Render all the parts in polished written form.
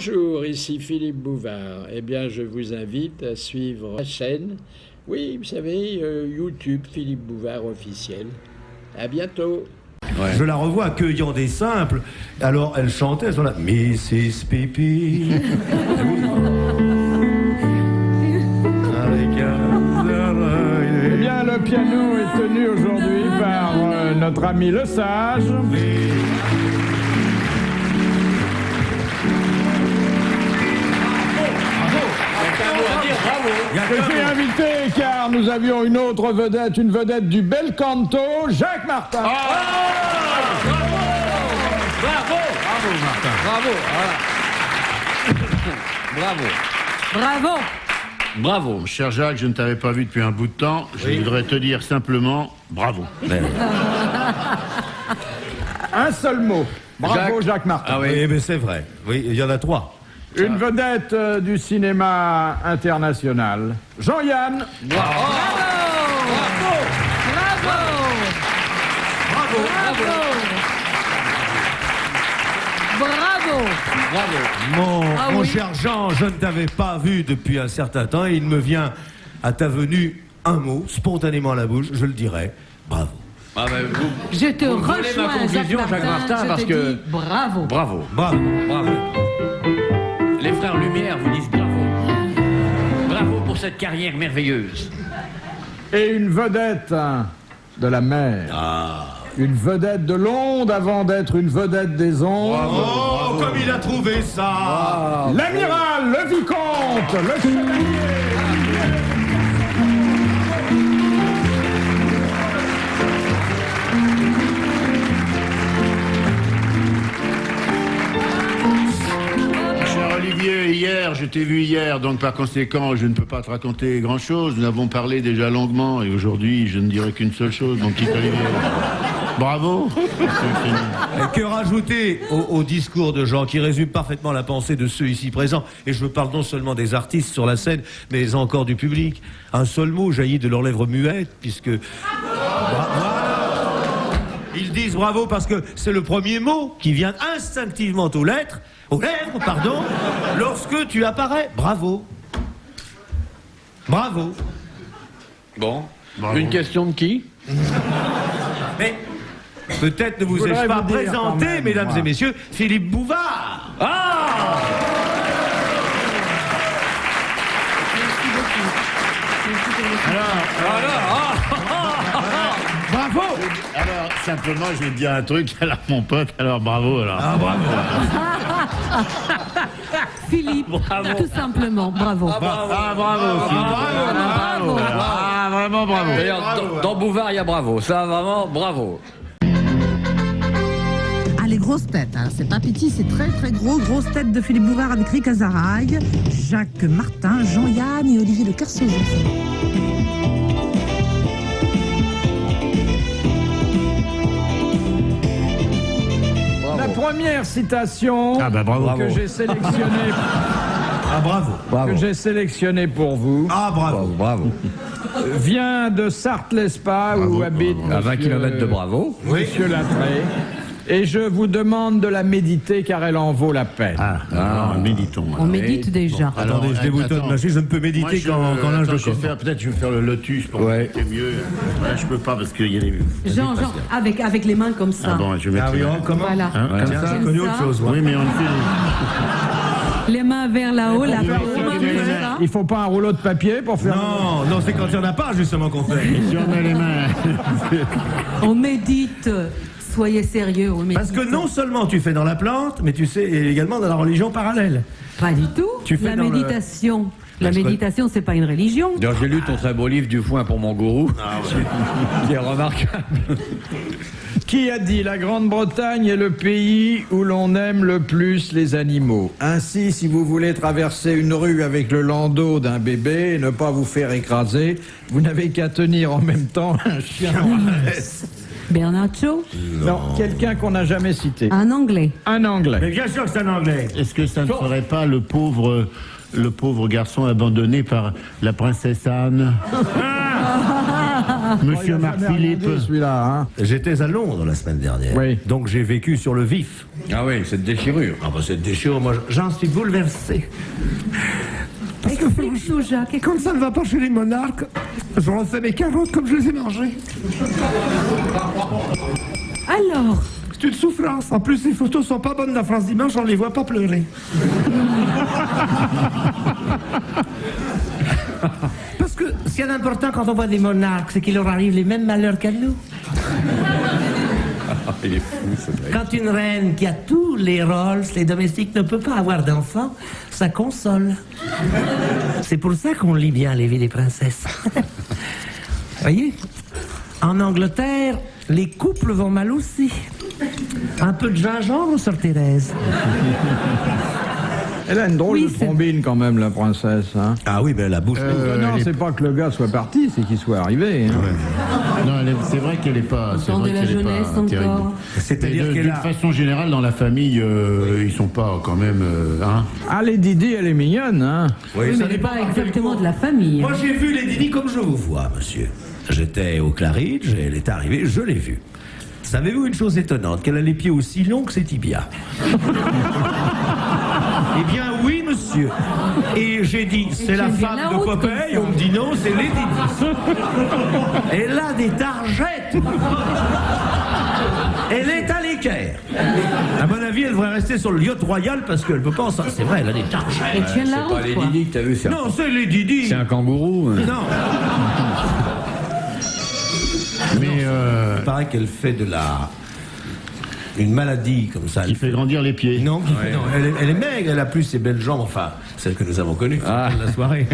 Bonjour, ici Philippe Bouvard. Eh bien, je vous invite à suivre la chaîne. Oui, vous savez, YouTube, Philippe Bouvard officiel. À bientôt. Ouais. Je la revois accueillant des simples. Alors, elle chantait à son là. Mrs. Pipi. Eh bien, le piano est tenu aujourd'hui par notre ami Le Sage. Je suis invité car nous avions une autre vedette, une vedette du bel canto, Jacques Martin. Bravo, Martin. Bravo, voilà. Bravo. Bravo, cher Jacques, je ne t'avais pas vu depuis un bout de temps. Je voudrais te dire simplement bravo. Un seul mot. Bravo, Jacques Martin. Ah oui, mais c'est vrai. Oui, il y en a 3. Une vedette du cinéma international, Jean-Yann. Bravo. Mon cher Jean, je ne t'avais pas vu depuis un certain temps et il me vient à ta venue un mot, spontanément à la bouche, je le dirai. Bravo. Ah ben, Je te vous volez rejoins, ma conclusion, Jacques Martin, je parce te que... dis bravo. Bravo. Bravo. Les frères Lumière vous disent bravo. Bravo pour cette carrière merveilleuse. Et une vedette de la mer. Une vedette de l'onde avant d'être une vedette des ondes. Oh, comme il a trouvé ça. L'amiral, le vicomte, le chevalier. Cher Olivier, je t'ai vu hier, donc par conséquent, je ne peux pas te raconter grand-chose. Nous avons parlé déjà longuement et aujourd'hui, je ne dirai qu'une seule chose, mon petit Olivier. Bravo. Et que rajouter au discours de Jean qui résume parfaitement la pensée de ceux ici présents, et je parle non seulement des artistes sur la scène, mais encore du public. Un seul mot jaillit de leurs lèvres muettes, puisque... Ils disent bravo parce que c'est le premier mot qui vient instinctivement aux lèvres, lorsque tu apparais. Bravo. Bravo. Bon. Bravo. Une question de qui? Mais peut-être ne vous ai-je pas présenté, mesdames et messieurs, Philippe Bouvard. Ah! Bravo. Alors, simplement, je vais te dire un truc, alors mon pote, alors bravo, alors. Ah, bravo. Philippe, tout simplement, bravo. Ah, bravo, Bravo. Ah, vraiment bravo. D'ailleurs, dans Bouvard, il y a bravo. Ça, vraiment, bravo. Ah, les grosses têtes, hein. C'est pas petit, c'est très très grosses têtes de Philippe Bouvard avec Rick Azaraï, Jacques Martin, Jean-Yann et Olivier de Kersauzon. La première citation bravo. que j'ai sélectionnée. Ah, bravo. Que j'ai sélectionné pour vous Ah, bravo. vient de Sarthe-l'Espa où habite À 20 monsieur- km de Bravo. Monsieur Latré. Et je vous demande de la méditer car elle en vaut la peine. Alors, méditons. On médite déjà. Attendez, je déboutonne ma chaise, je ne peux méditer quand l'âge de corps. Peut-être je vais faire le lotus pour méditer mieux. Ouais, je peux pas parce qu'il y a des... Jean, avec les mains comme ça. Ah bon, je vais mettre... Ah oui, comment Voilà. Comme Tiens, ça. j'ai connu autre chose. Oui, mais on le fait... Les mains vers là-haut, la main comme ça. Il faut pas un rouleau de papier pour faire... Non, c'est quand il n'y en a pas, justement, qu'on fait. Si on met les mains... On médite. Soyez sérieux, on médite. Parce que non seulement tu fais dans la plante, mais tu sais également dans la religion parallèle. Pas du tout. Tu fais La dans le- méditation. La méditation, c'est pas une religion. D'ailleurs, j'ai lu ton très beau livre Du foin pour mon gourou. Qui est remarquable. Qui a dit la Grande-Bretagne est le pays où l'on aime le plus les animaux. Ainsi, si vous voulez traverser une rue avec le landau d'un bébé et ne pas vous faire écraser, vous n'avez qu'à tenir en même temps un chien en laisse. Bernard Shaw, Non, quelqu'un qu'on n'a jamais cité. un anglais. Un anglais. Mais bien sûr que c'est un anglais. Est-ce que ça ne ferait pas le pauvre garçon abandonné par la princesse Anne? Monsieur Marc Philippe. Celui-là, hein. J'étais à Londres la semaine dernière. Oui. Donc j'ai vécu sur le vif. Ah oui, cette déchirure. Ah bah cette déchirure, moi j'en suis bouleversé. Explique-nous, Jacques. Quand ça ne va pas chez les monarques, je refais mes carottes comme je les ai mangées. Alors, C'est une souffrance. En plus, les photos sont pas bonnes de la France Dimanche, on les voit pas pleurer. Parce que ce qu'il y a d'important quand on voit des monarques, c'est qu'il leur arrive les mêmes malheurs qu'à nous. Il est fou, ce mec. Quand une reine qui a tous les Rolls, les domestiques, ne peut pas avoir d'enfants, ça console. C'est pour ça qu'on lit bien Les Vies des princesses. Voyez, en Angleterre, les couples vont mal aussi. Un peu de gingembre, sœur Thérèse. Elle a une drôle Oui, de trombine quand même, la princesse. Hein. Ah oui, ben la bouche. Non, c'est pas que le gars soit parti, c'est qu'il soit arrivé. Hein. Non, c'est vrai qu'elle est pas. C'est temps vrai de la qu'elle est jeunesse pas terrible. encore. C'est-à-dire Et qu'elle d'une a... façon générale, dans la famille, ils sont pas quand même. Hein. Ah, les Didi, elle est mignonne, hein. Oui, mais elle n'est pas exactement de la famille. Moi, j'ai vu les Didi comme je vous vois, monsieur. J'étais au Claridge et elle est arrivée, je l'ai vue. Savez-vous une chose étonnante, qu'elle a les pieds aussi longs que ses tibias. Eh bien, oui, monsieur. Et j'ai dit, c'est la tu viens femme la de route Popeye. comme ça. On me dit non, c'est les Didi. Elle a des targettes. Elle est à l'équerre. À mon avis, elle devrait rester sur le yacht royal parce qu'elle peut pas en sortir. C'est vrai, elle a des targettes. Et tu viens de la route, quoi. Didi que t'as vu, Non, c'est les Didi. C'est un kangourou. Hein. Non. Mais Il paraît qu'elle fait de la... une maladie comme ça. qui fait grandir les pieds. Non, non, elle est maigre, elle a plus ses belles jambes, enfin, celles que nous avons connues de la soirée.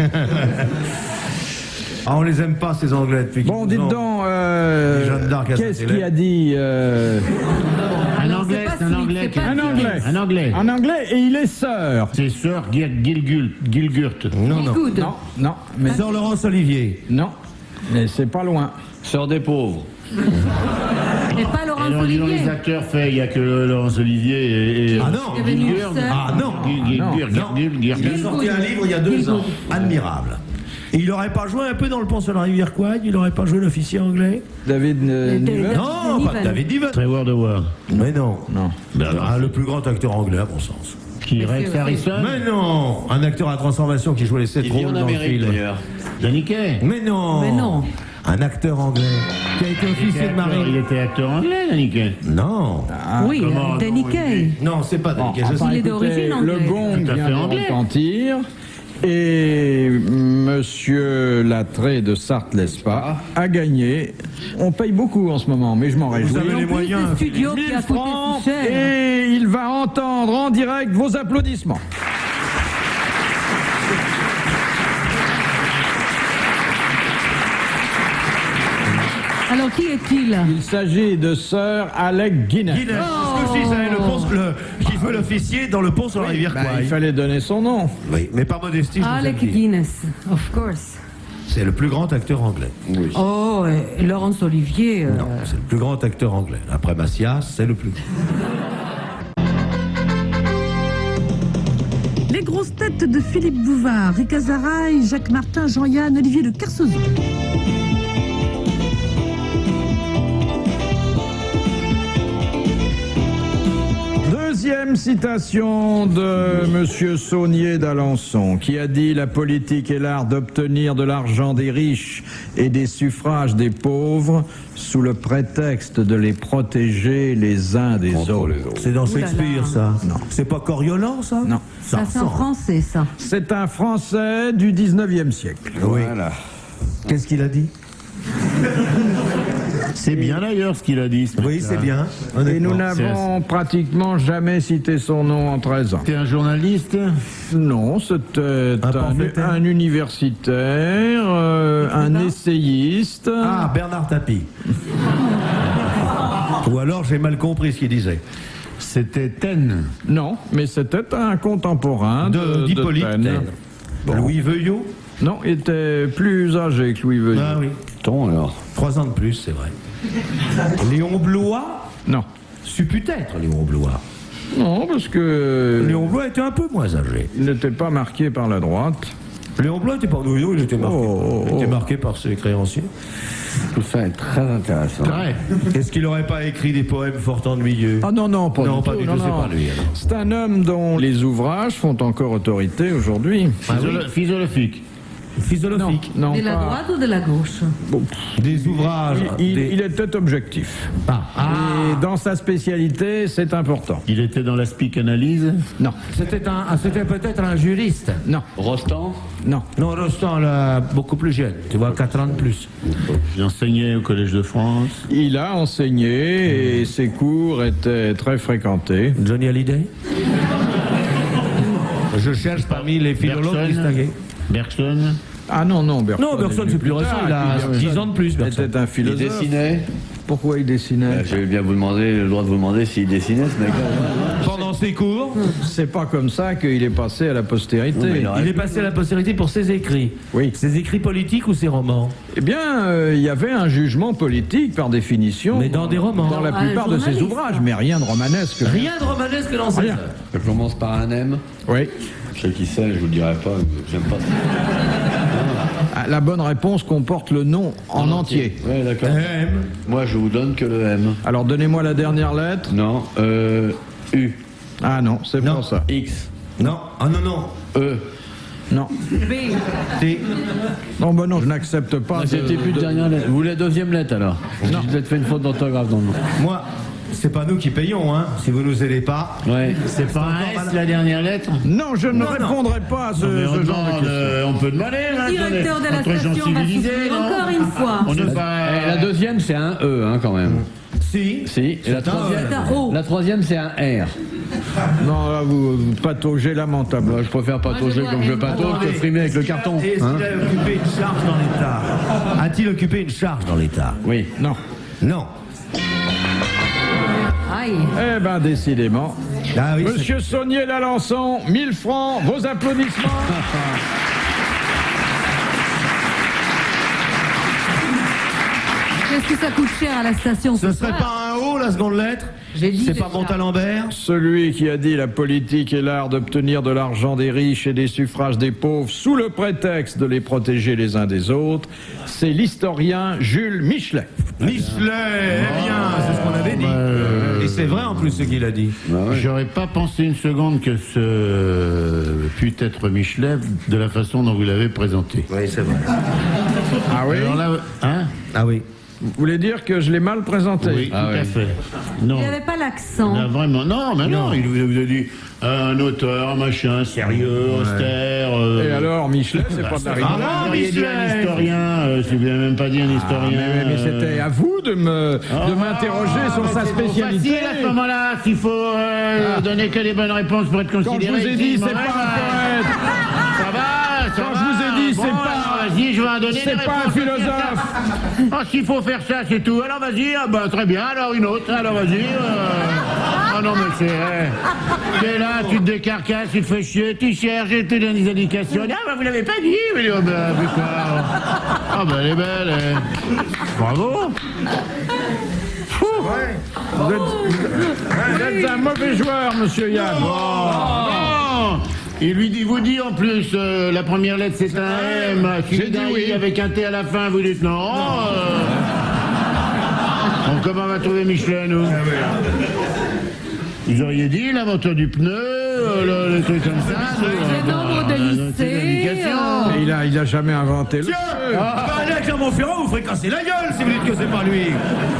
Ah, on les aime pas, ces Anglais, depuis Bon, qu'ils dites nous ont- donc, Les Jeanne d'Arc à qu'est-ce Saint-Hélène. qu'il a dit Un Alors, anglais, c'est c'est un pas anglais. c'est qui a pas dit- Un anglais. Un anglais. En anglais, et il est sœur. C'est sœur Gilgurt. Non, non. Good. Non, non, mais Sœur Laurence Olivier. non, mais c'est pas loin. Sœur des pauvres. Et pas Et Laurence dans Olivier. les acteurs faits, il n'y a que Laurence Olivier et Ah non. Il y avait une Gilgurt. sœur. Ah non. Il a sorti un livre il y a 2 ans, admirable. Et il aurait pas joué un peu dans Le Pont sur la rivière Quoigne? Il aurait pas joué l'officier anglais? David Niven. Non, pas David Niven. Trevor Howard. Mais non. Non. Le plus grand acteur anglais, à mon sens. Qui Rex Harrison. Mais non. Un acteur à transformation qui jouait les 7 Il vit rôles en dans le Amérique film. d'ailleurs. Danny Kaye. Mais non. Mais non. Un acteur anglais qui a été officier de Il marine. était acteur anglais, Danny Kaye. Non. Oui, comment- Danny Kaye. Non, c'est pas Danny Kaye, je sais. Il est écoutez, d'origine anglaise. Le gong Tout à vient fait de anglais. retentir. Et Monsieur Latré de Sarthe-Lespa a gagné. On paye beaucoup en ce moment, mais je m'en réjouis. avez les En plus, moyens. ce studio qui 1000 a coûté francs si cher. et il va entendre en direct vos applaudissements. Alors, qui est-il? Il s'agit de Sir Alec Guinness. Guinness, c'est ce que je dis, c'est le pont, qui veut l'officier dans le pont sur la rivière Bah, il Quoigne. fallait donner son nom. Oui, mais par modestie, je vous Alec ai dit. Guinness, of course. C'est le plus grand acteur anglais. Oh, et Laurence Olivier. Non, c'est le plus grand acteur anglais. Après Macias, c'est le plus grand. Les grosses têtes de Philippe Bouvard, Rick Azaraï, Jacques Martin, Jean-Yann, Olivier de Kersauzon. Deuxième citation de Monsieur Saunier d'Alençon, qui a dit « La politique est l'art d'obtenir de l'argent des riches et des suffrages des pauvres sous le prétexte de les protéger les uns des autres. C'est dans Shakespeare, ça? Non. C'est pas Coriolan, ça? Non. Ça, c'est en français, ça. » C'est un Français du 19e siècle. Oui. Qu'est-ce qu'il a dit? C'est bien d'ailleurs ce qu'il a dit. ce Oui, mec-là. c'est bien. Et honnêtement. nous n'avons pratiquement jamais cité son nom en 13 ans. C'était un journaliste. Non, c'était pamphlétaire. un universitaire, un essayiste. Ah, Bernard Tapie. Ou alors j'ai mal compris ce qu'il disait. C'était Taine. Non, mais c'était un contemporain D'Hippolyte Taine. Taine. Louis Veuillot? Non, il était plus âgé que Louis Veuillot. Ah oui. Ton alors. 3 ans de plus, c'est vrai. Léon Blois? Non. C'eût pu être Léon Blois. Non, parce que Léon Blois était un peu moins âgé. il n'était pas marqué par la droite. Léon Blanc n'était pas nouveau, il était marqué par ses créanciers. Tout ça est très intéressant. Est-ce qu'il n'aurait pas écrit des poèmes fort ennuyeux? Ah non, pas du tout. C'est pas lui. Alors. C'est un homme dont les ouvrages font encore autorité aujourd'hui. Philosophique. Philosophique. Non, De la pas... droite ou de la gauche? Des ouvrages. Il était objectif. Et dans sa spécialité, c'est important. Il était dans la psychanalyse. Non, C'était peut-être un juriste. non, Rostand? non. Non, Rostand, là, beaucoup plus jeune. Tu vois, 4 ans de plus. Il enseignait au Collège de France. Il a enseigné et ses cours étaient très fréquentés. Johnny Hallyday. Je cherche parmi les philologues distingués. Bergson. Ah non, Bergson. Non, Bergson, c'est plus récent, il a 10 ans de plus. Bergson. C'était un Il philosophe. dessinait? Pourquoi il dessinait? Je vais bien vous demander, le droit de vous demander s'il dessinait, ce mec-là. Pendant ses cours, C'est pas comme ça qu'il est passé à la postérité. Oui, mais il est passé à la postérité pour ses écrits. Oui. Ses écrits politiques ou ses romans? Eh bien, il y avait un jugement politique par définition. Mais dans des romans. Dans la plupart de ses journaliste. ouvrages, mais rien de romanesque. Rien de romanesque dans ses Rien. œuvres. Ça commence par un M. Oui. Je sais qui c'est, je vous le dirai pas, j'aime pas ça. Ah, la bonne réponse comporte le nom en entier. Ouais, d'accord. M. Moi, je vous donne que le M. Alors, donnez-moi la dernière lettre. Non, U. Ah non, c'est Non. pas ça. X. Non. Ah non, non. E. Non. B. T. Non, ben non, je n'accepte pas. C'était plus de dernière lettre. Vous voulez la deuxième lettre alors? J'ai peut-être fait une faute d'orthographe dans le nom. Moi, c'est pas nous qui payons, hein. Si vous nous aidez pas. Ouais. C'est pas un S, la dernière lettre? Non, je ne Non, répondrai pas à ce Mais on genre de demande, questions. on peut demander, là, Directeur de la entre gens station va civilisés, souffrir non? encore une fois. On n'est pas... Eh, la deuxième, c'est un E, hein, quand même. Si. Si. Et la troisième, C'est un O. la troisième, c'est un R. Non, là, vous pataugez lamentable. Moi, je préfère patauger Moi, je comme je vois patauge que frimer avec le carton. Est-ce hein. qu'il a occupé une charge dans l'État? A-t-il occupé une charge dans l'État? Oui. Non. Non. Aïe. Eh ben, décidément. Ah oui, Monsieur Saunier Lalençon, 1000 francs, vos applaudissements. Qu'est-ce que ça coûte cher à la station ce ce serait soir? pas un O, la seconde lettre? J'ai dit C'est déjà. pas Montalembert? Celui qui a dit la politique est l'art d'obtenir de l'argent des riches et des suffrages des pauvres sous le prétexte de les protéger les uns des autres, c'est l'historien Jules Michelet. Michelet, eh bien, c'est ce qu'on avait dit. Et c'est vrai en plus ce qu'il a dit. J'aurais pas pensé une seconde que ce pût être Michelet de la façon dont vous l'avez présenté. Oui, c'est vrai. Ah oui? Alors là, hein? Ah oui. Vous voulez dire que je l'ai mal présenté? Oui, tout à fait. Non. Il n'avait pas l'accent. Là, vraiment, non, mais non, il vous a dit un auteur, machin, sérieux, austère. Et alors, Michelet, c'est pas de la rigolade. Vous auriez dit un historien, si vous n'avez même pas dit un historien. Mais c'était à vous de m'interroger sur sa spécialité. Facile à ce moment-là, s'il faut donner que les bonnes réponses pour être Quand considéré. je vous ai dit, ici, c'est bon, pas ouais, un poète. Ça va, ça Quand va. je vous ai dit, Bon, c'est alors, pas. Vas-y, je vais en donner. C'est des pas un réponses. philosophe. Ah, s'il faut faire ça, c'est tout. Alors vas-y, ah, bah, très bien, alors une autre, alors vas-y. Ah non, mais t'es là, tu te décarcasses, tu te fais chier, tu cherches, tu te donnes des indications. Ah, bah, vous l'avez pas dit. Mais, oh, bah, putain. Ah, bah, elle est belle. Bravo. Vous êtes un mauvais joueur, monsieur Yann. Non. Il vous dit en plus, la première lettre c'est un M. J'ai dit oui. Avec un T à la fin, vous dites non. Donc comment on va trouver Michelin, nous? Vous auriez dit l'inventeur du pneu, le truc comme ça. Le nombre de lycées. Mais il a jamais inventé le. Allez à Clermont-Ferrand, vous ferez casser la gueule si vous dites que c'est pas lui.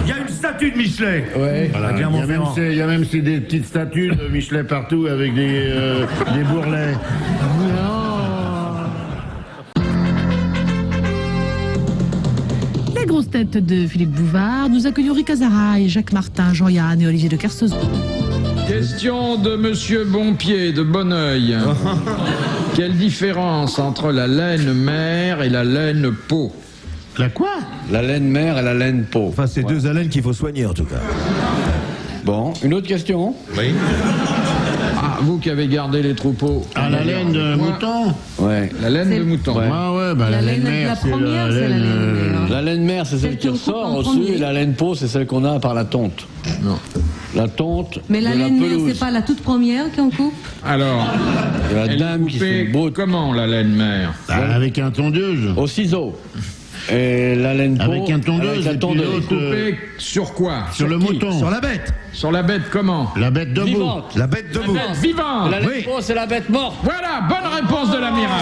Il y a une statue de Michelet. Ouais. Voilà, Il y a même Clermont-Ferrand. il y a même des petites statues de Michelin partout avec des bourrelets. Les grosses têtes de Philippe Bouvard, nous accueillons Rick Azaraï, Jacques Martin, Jean-Yann et Olivier de Kersauzon. Question de monsieur Bonpied de Bonneuil. Quelle différence entre la laine mère et la laine peau? La quoi? La laine mère et la laine peau. Enfin, c'est deux haleines qu'il faut soigner en tout cas. Bon, une autre question? Oui. Ah, vous qui avez gardé les troupeaux. Ah, la laine de Moi, mouton. Ouais. La laine de mouton. Ah ouais, bah la laine la mère, c'est première, c'est la laine mère. La laine mère, c'est celle Celle qui qu'on coupe ressort en au-dessus, premier. et la laine peau, c'est celle qu'on a par la tonte. Non. La tonte Mais la de laine mère, pelouse. c'est pas la toute première qu'on coupe? Alors, Et la elle est dame qui coupée se broute comment, la laine mère? Bah, avec un tondeuse. au ciseau. Et la laine peau Avec un tondeuse, avec la et puis tondeuse. l'autre, Coupée sur quoi? sur le qui? mouton. Sur la bête. Sur la bête, comment? La bête debout. Vivante. La bête debout. Vivante. La laine Oui. peau, c'est la bête morte. Voilà, bonne réponse de l'amiral.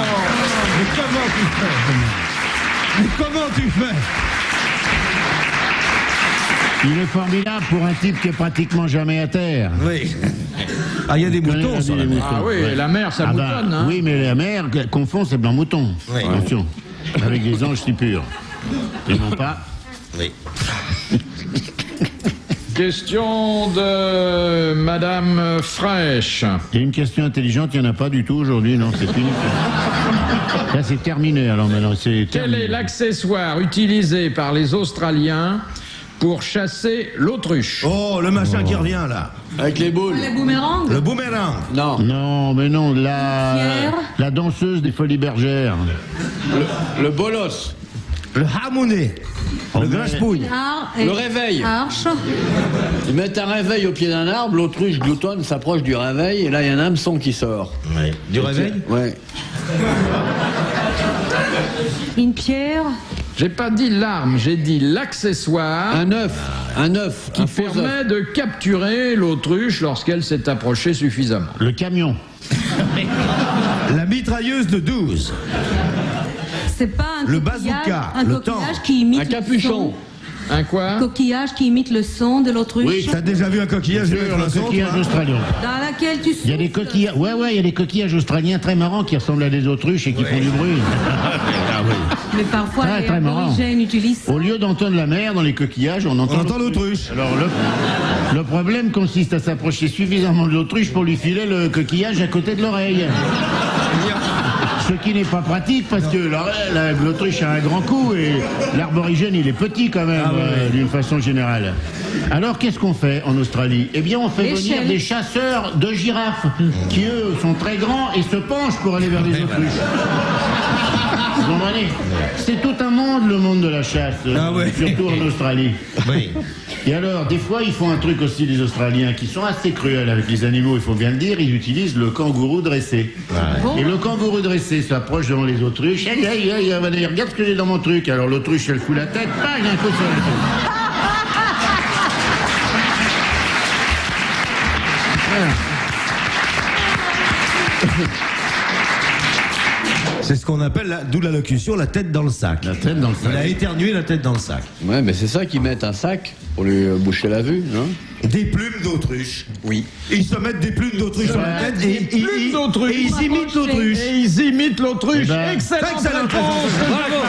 Mais comment tu fais? Mais comment tu fais? Il est formidable pour un type qui est pratiquement jamais à terre. Oui. Ah, il y a des connais moutons la sur vie la des mer. moutons. Ah oui, Ouais. la mer, ça Ah bah, moutonne, hein. oui, mais la mère confond, c'est blanc mouton. Oui. Attention. Avec des anges si purs. Ils n'ont pas. Oui. Question de Madame Fraîche. Il y a une question intelligente, il n'y en a pas du tout aujourd'hui, non, c'est fini. Ça, c'est terminé, alors maintenant, c'est Quel terminé. est l'accessoire utilisé par les Australiens pour chasser l'autruche? Oh, le machin qui revient là. Avec les boules. Les boomerangs? Le boomerang. Non. Non, mais non, Pierre. la danseuse des Folies Bergères. Le bolos. Le harmoné. Le grache-pouille. Le réveil. Arche. Ils mettent un réveil au pied d'un arbre, l'autruche gloutonne s'approche du réveil, et là, il y a un hameçon qui sort. Du réveil. Ouais. Une pierre. J'ai pas dit l'arme, j'ai dit l'accessoire Un œuf qui un faux œuf. permet de capturer l'autruche lorsqu'elle s'est approchée suffisamment. Le camion. La mitrailleuse de 12. C'est pas un Le coquillage, bazooka, un le coquillage temps. qui imite Un capuchon. Un quoi? le son. Coquillage qui imite le son de l'autruche. Oui, T'as déjà vu un coquillage de Sur le coquillage australien. Dans laquelle tu Il y a des coquillages, ouais, il y a des coquillages australiens très marrants qui ressemblent à des autruches et qui font du bruit. Mais parfois Très, les très marrant. aborigènes utilisent ça. Au lieu d'entendre la mer dans les coquillages, on entend l'autruche. Alors le problème consiste à s'approcher suffisamment de l'autruche pour lui filer le coquillage à côté de l'oreille. Ce qui n'est pas pratique parce que l'autruche a un grand cou et l'arborigène il est petit quand même d'une façon générale. Alors qu'est-ce qu'on fait en Australie? Eh bien on fait venir L'échelle. des chasseurs de girafes qui eux sont très grands et se penchent pour aller vers les autruches. Vous comprenez? C'est tout un monde, le monde de la chasse, surtout en Australie. Oui. Et alors, des fois, ils font un truc aussi, les Australiens, qui sont assez cruels avec les animaux, il faut bien le dire, ils utilisent le kangourou dressé. Et le kangourou dressé s'approche devant les autruches, aïe, aïe, aïe, regarde ce que j'ai dans mon truc. Alors l'autruche, elle fout la tête, pas un coup sur le truc. C'est ce qu'on appelle, d'où la locution, la tête dans le sac. La tête dans le sac. Il a éternué la tête dans le sac. Ouais, mais c'est ça qu'ils mettent un sac pour lui boucher la vue, non? Des plumes d'autruche. Oui. Ils se mettent des plumes d'autruche sur la tête et plumes d'autruche. et ils imitent l'autruche. Et ils imitent l'autruche. Eh ben, Excellente excellente réponse. réponse. Bravo.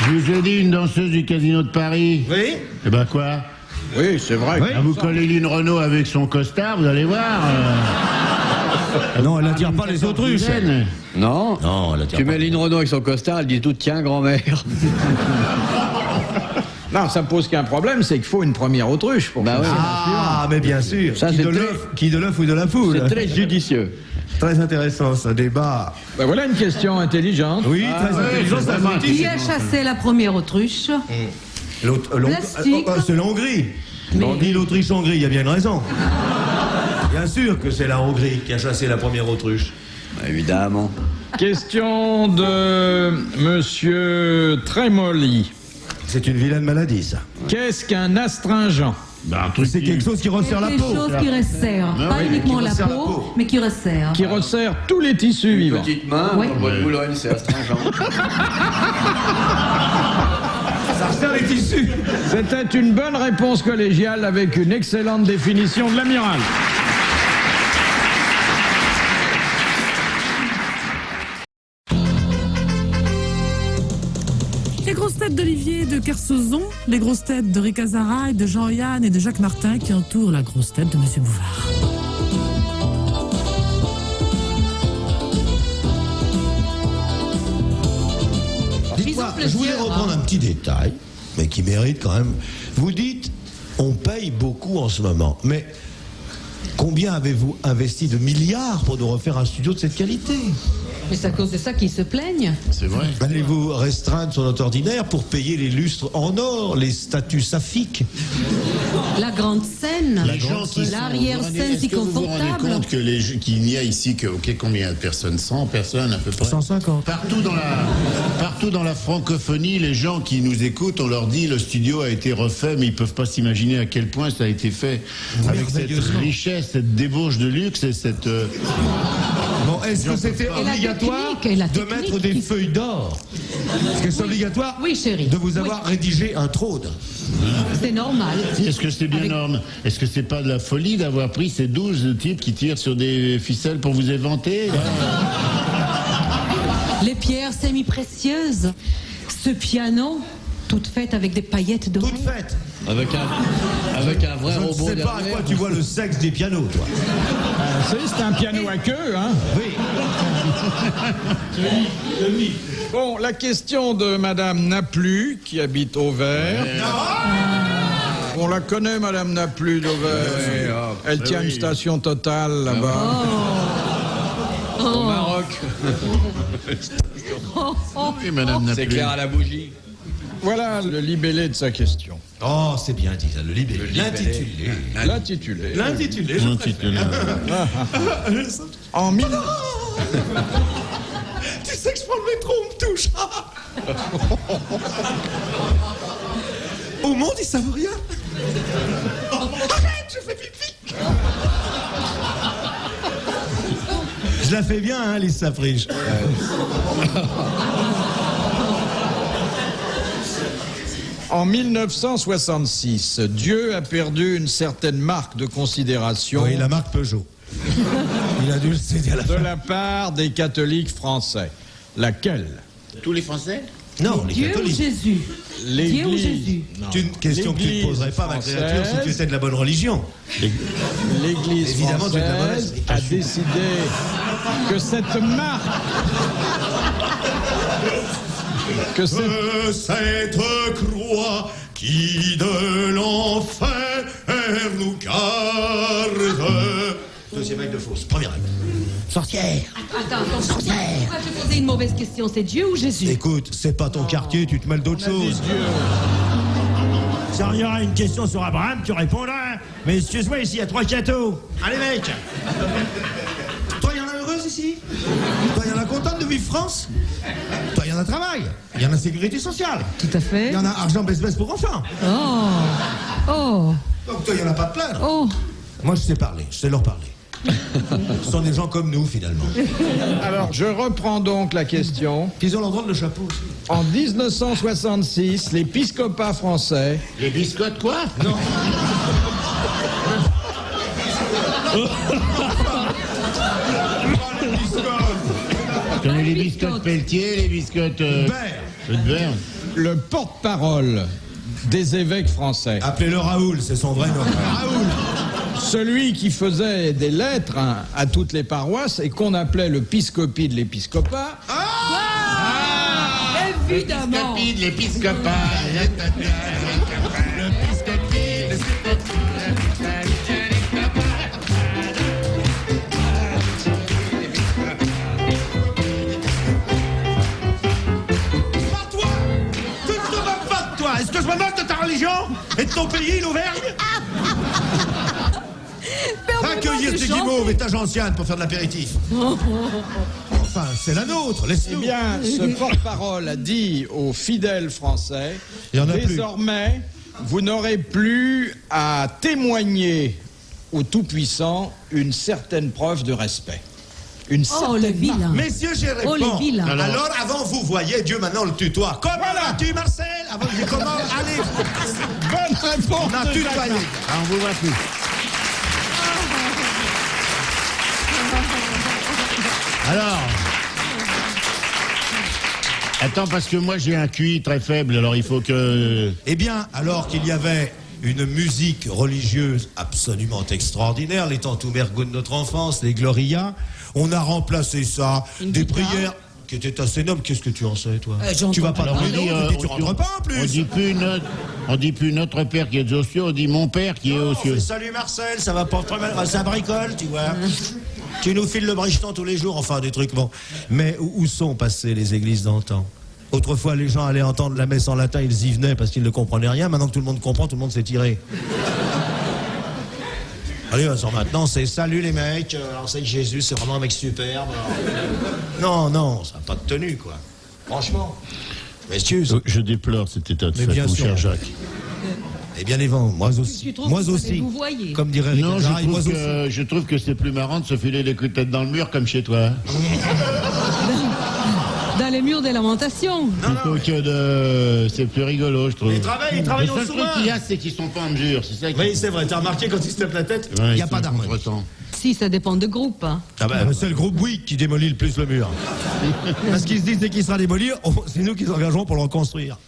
Je vous ai dit une danseuse du Casino de Paris. Oui. Eh ben quoi? Oui, c'est vrai. Oui. Ah, vous collez Lynn Renault avec son costard, vous allez voir. Non, elle n'attire pas les autruches. Dizaine. Non. Non, elle attire Tu pas. mets Lynn Renault avec son costard, elle dit tout, tiens, grand-mère. Non, ça pose qu'un problème, c'est qu'il faut une première autruche pour Bah faire ouais. ça. Ah, mais bien sûr. Ça, qui, c'est de très- l'œuf, qui de l'œuf ou de la poule. C'est très judicieux. Très intéressant, ce débat. Ben voilà une question intelligente. Oui, très intéressant. c'est ça vraiment fait- Qui a chassé la première autruche? Plastique. C'est la Hongrie. On dit l'Autriche-Hongrie, il y a bien une raison. Bien sûr que c'est la Hongrie qui a chassé la première autruche. Évidemment. Question de Monsieur Trémoli. C'est une vilaine maladie, ça. Qu'est-ce qu'un astringent? Bah, un truc C'est quelque chose qui resserre la Quelque peau. chose qui resserre. Pas oui, uniquement qui la resserre la peau, peau. mais qui resserre. Qui resserre tous les tissus vivants. Petite main, Oui. dans le bois de Boulogne, c'est astringent. Ça resserre les tissus. C'était une bonne réponse collégiale avec une excellente définition de l'amiral. Les grosses têtes d'Olivier de Kersauzon, les grosses têtes de Rick Azaraï, de Jean-Yann et de Jacques Martin qui entourent la grosse tête de Monsieur Bouvard. Dites-moi, je voulais reprendre un petit détail. mais qui mérite quand même. Vous dites, on paye beaucoup en ce moment, mais combien avez-vous investi de milliards pour nous refaire un studio de cette qualité? Mais c'est à cause de ça qu'ils se plaignent. C'est vrai. Allez-vous restreindre sur notre ordinaire pour payer les lustres en or, les statues saphiques? La grande scène, Les gens qui sont- l'arrière-scène si Est-ce que vous vous rendez confortable. compte que qu'il n'y a ici que combien de personnes? 100 personnes à peu près. 150. Partout dans la francophonie, les gens qui nous écoutent, on leur dit le studio a été refait, mais ils peuvent pas s'imaginer à quel point ça a été fait avec cette Merveilleusement. richesse, cette débauche de luxe et cette. Bon, est-ce que c'était Et la obligatoire technique, et la de technique. mettre des feuilles d'or? Est-ce que c'est obligatoire Oui, chérie. de vous avoir rédigé un trône? C'est normal. Est-ce que c'est bien normal? Est-ce que c'est pas de la folie d'avoir pris ces 12 types qui tirent sur des ficelles pour vous éventer là Les pierres semi-précieuses. Ce piano, toute faite avec des paillettes dorées. Toute faite. Avec un vrai Je ne robot sais pas à derrière. quoi tu vois le sexe des pianos, toi. C'est un piano à queue, hein. Oui. Bon, la question de Madame Naplu, qui habite Auvers. On la connaît, Madame Naplu d'Auvers. Elle tient une station Total là-bas. Au Maroc. Et Madame C'est Naplu. clair à la bougie. Voilà le libellé de sa question. Oh, c'est bien dit, ça, le libellé. L'intitulé. L'intitulé. L'intitulé, je préfère. En 1000... Tu sais que je prends le métro, on me touche. Au monde, ils savent rien. Arrête, je fais pipi. Je la fais bien, hein, Lise Safrige. En 1966, Dieu a perdu une certaine marque de considération Oui, la marque Peugeot. Il a dû le céder à la de fin. la part des catholiques français. Laquelle? Tous les Français? Non, les Dieu ou catholiques. Jésus? Dieu ou Jésus? C'est une question que tu ne poserais pas, ma créature, si tu étais de la bonne religion. L'Église Évidemment, tu es de la française mauvaise. a décidé que cette marque... que cette... Cette croix qui de l'enfer nous garde. Deuxième acte de fausse, première acte. Sorcière. Attends, pourquoi te poser une mauvaise question? C'est Dieu ou Jésus? Écoute, c'est pas ton quartier, tu te mêles d'autres choses. Si il y aura une question sur Abraham, tu répondras. Mais excuse-moi, ici, il y a 3 cathos. Allez, mec. Toi, il y en a heureuse ici. Toi, il y en a contente de vivre France. Toi, il y en a travail. Il y en a sécurité sociale. Tout à fait. Il y en a argent baisse-baisse pour enfants. Oh. Oh. Donc toi, il y en a pas de plaindre. Oh. Moi, je sais parler, je sais leur parler. Ce sont des gens comme nous, finalement. Alors, je reprends donc la question. Ils ont leur droit de le chapeau aussi. En 1966, l'épiscopat français... Les biscottes quoi? Non. Je connais les biscottes Pelletier, les biscottes de verre. Le porte-parole des évêques français, Appelez-le Raoul, c'est son vrai nom. Raoul. celui qui faisait des lettres à toutes les paroisses et qu'on appelait le piscopi de l'épiscopat, Évidemment. L'épiscopat. Pas toi. Tu ne te moques pas de toi. Est-ce que je me moque de ta religion et de ton pays, l'Auvergne? Accueillir tes guimauves et ta gentiane pour faire de l'apéritif. Enfin, c'est la nôtre, eh laisse-nous. bien, ce porte-parole a dit aux fidèles français, Il y en a plus. désormais, vous n'aurez plus à témoigner au Tout-Puissant une certaine preuve de respect. Une Oh, le certaine marque. vilain. Messieurs, j'y réponds. Oh, les vilains. Alors, avant, vous voyez, Dieu maintenant le tutoie. Comment vas-tu, Marcel? Avant, je dis comment? Allez, Bonne réponse on a de tutoyé. Ah, on vous voit plus. Alors. Attends, parce que moi j'ai un QI très faible, alors il faut que. Eh bien, alors qu'il y avait une musique religieuse absolument extraordinaire, les Tantumergo de notre enfance, les Gloria, on a remplacé ça, Une des guitare. prières qui était assez noble, qu'est-ce que tu en sais, toi? j'entends Tu vas pas pas dans parler. les noms, tu rentres pas en plus. On dit plus notre père qui est aux cieux, on dit mon père qui est aux cieux. Salut Marcel, ça va pas très mal. Ça bricole, tu vois. Tu nous files le bricheton tous les jours, enfin des trucs bon. Mais où sont passées les églises d'antan? Autrefois, les gens allaient entendre la messe en latin, ils y venaient parce qu'ils ne comprenaient rien. Maintenant que tout le monde comprend, tout le monde s'est tiré. Allez, maintenant, c'est salut les mecs, alors c'est que Jésus, c'est vraiment un mec superbe. Non, ça n'a pas de tenue, quoi. Franchement. Messieurs. Je déplore cet état de Mais fait, bien mon sûr. cher Jacques. Eh bien, les vents, moi aussi. Tu trouves Moi que aussi. vous voyez. Comme dirait Non, Ricard, moi aussi. je trouve que c'est plus marrant de se filer les coups de tête dans le mur comme chez toi. Hein. Dans les murs des lamentations. Plutôt que de... C'est plus rigolo, je trouve. Ils travaillent Le au seul truc sous-marin. qu'il y a, c'est qu'ils sont pas en mesure. C'est ça qui... Oui, c'est vrai, t'as remarqué quand ils se tapent la tête, il Ouais, n'y a ils pas sont d'harmonie. contretemps. Si, ça dépend de groupe. Hein. Ah bah, c'est le groupe oui qui démolit le plus le mur. Parce qu'ils se disent dès qu'il sera démoli, c'est nous qui s'engagerons pour le reconstruire.